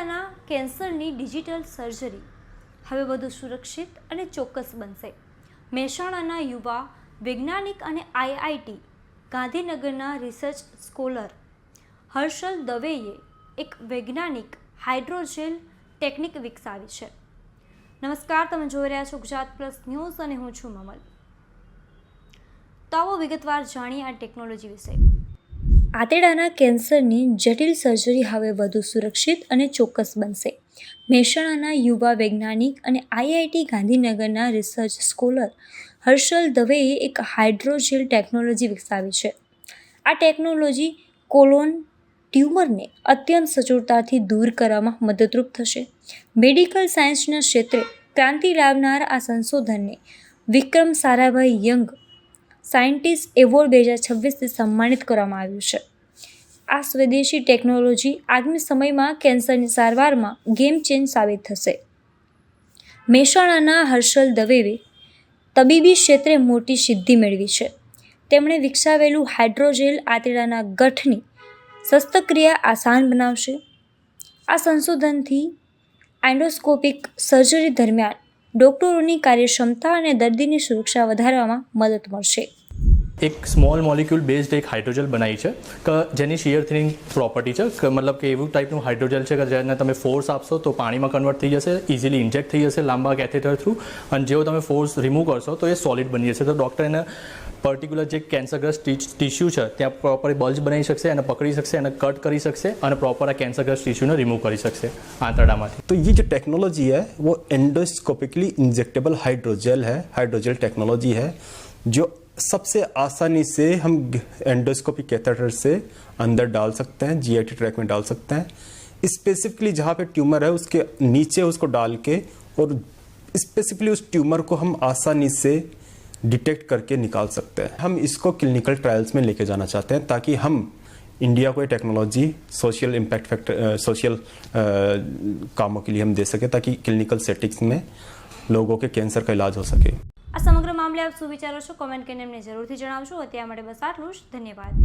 આંતરડાના કેન્સરની digital surgery હવે વધુ સુરક્ષિત અને ચોક્કસ બનશે. મહેસાણાના યુવા વૈજ્ઞાનિક અને IIT ગાંધીનગરના રિસર્ચ સ્કોલર હર્ષલ દવેએ એક વૈજ્ઞાનિક હાઇડ્રોજેલ ટેકનિક વિકસાવી છે. નમસ્કાર, તમે જોઈ રહ્યા છો ગુજરાત પ્લસ ન્યૂઝ અને હું છું મમલ. તો આવો વિગતવાર જાણીએ આ ટેકનોલોજી વિશે. આંતરડાના કેન્સરની જટિલ સર્જરી હવે વધુ સુરક્ષિત અને ચોક્કસ બનશે. મહેસાણાના યુવા વૈજ્ઞાનિક અને IIT ગાંધીનગરના રિસર્ચ સ્કોલર હર્ષલ દવેએ એક હાઇડ્રોજેલ ટેકનોલોજી વિકસાવી છે. આ ટેકનોલોજી કોલોન ટ્યુમરને અત્યંત સચોટતાથી દૂર કરવામાં મદદરૂપ થશે. મેડિકલ સાયન્સના ક્ષેત્રે ક્રાંતિ લાવનાર આ સંશોધનને Vikram Sarabhai young scientist award 2026થી સન્માનિત કરવામાં આવ્યું છે. આ સ્વદેશી ટેકનોલોજી આગામી સમયમાં કેન્સરની સારવારમાં ગેમ ચેન્જ સાબિત થશે. મહેસાણાના હર્ષલ દવેએ તબીબી ક્ષેત્રે મોટી સિદ્ધિ મેળવી છે. તેમણે વિકસાવેલું હાઇડ્રોજેલ આંતરડાના ગઠની શસ્ત્રક્રિયા આસાન બનાવશે. આ સંશોધનથી એન્ડોસ્કોપિક સર્જરી દરમિયાન ડોક્ટરોની કાર્યક્ષમતા અને દર્દીની સુરક્ષા વધારવામાં મદદ મળશે. એક સ્મોલ મોલિક્યુલ બેઝડ એક હાઇડ્રોજેલ બનાવી છે કે જેની શિયર થિનિંગ પ્રોપર્ટી છે કે મતલબ કે એવું ટાઈપનું હાઇડ્રોજેલ છે કે જેને તમે ફોર્સ આપશો તો પાણીમાં કન્વર્ટ થઈ જશે, ઇઝીલી ઇન્જેક્ટ થઈ જશે લાંબા કેથેટર થ્રુ, અને જેવો તમે ફોર્સ રિમૂવ કરશો તો એ સોલિડ બની જશે. તો ડૉક્ટર એને પર્ટિક્યુલર જે કેન્સરગ્રસ્ત ટિશ્યુ છે ત્યાં પ્રોપર બલ્જ બનાવી શકશે, એને પકડી શકશે, એને કટ કરી શકશે અને પ્રોપર આ કેન્સરગ્રસ્ત ટિશ્યુને રિમૂવ કરી શકશે આંતરડામાંથી. तो ये जो टेक्नोलॉजी है वो एंडोस्कोपिकली इंजेक्टेबल हाइड्रोजेल है, हाइड्रोजेल टेक्नोलॉजी है जो सबसे आसानी से हम एंडोस्कोपिक कैथेटर से अंदर डाल सकते हैं, GIT ट्रैक में डाल सकते हैं. स्पेसिफिकली जहाँ पे ट्यूमर है उसके नीचे उसको डाल के और स्पेसिफिकली उस ट्यूमर को हम आसानी से डिटेक्ट करके निकाल सकते हैं. हम इसको क्लिनिकल ट्रायल्स में लेके जाना चाहते हैं ताकि हम इंडिया को ये technology social impact factor social कामों के लिए हम दे सके ताकि क्लिनिकल सेटिंग्स में लोगों के कैंसर का इलाज हो सके. આ સમગ્ર મામલે આપ શું વિચારો છો? કોમેન્ટ કરીને અમને જરૂરથી જણાવશો. અત્યાર માટે બસ આટલું જ. ધન્યવાદ.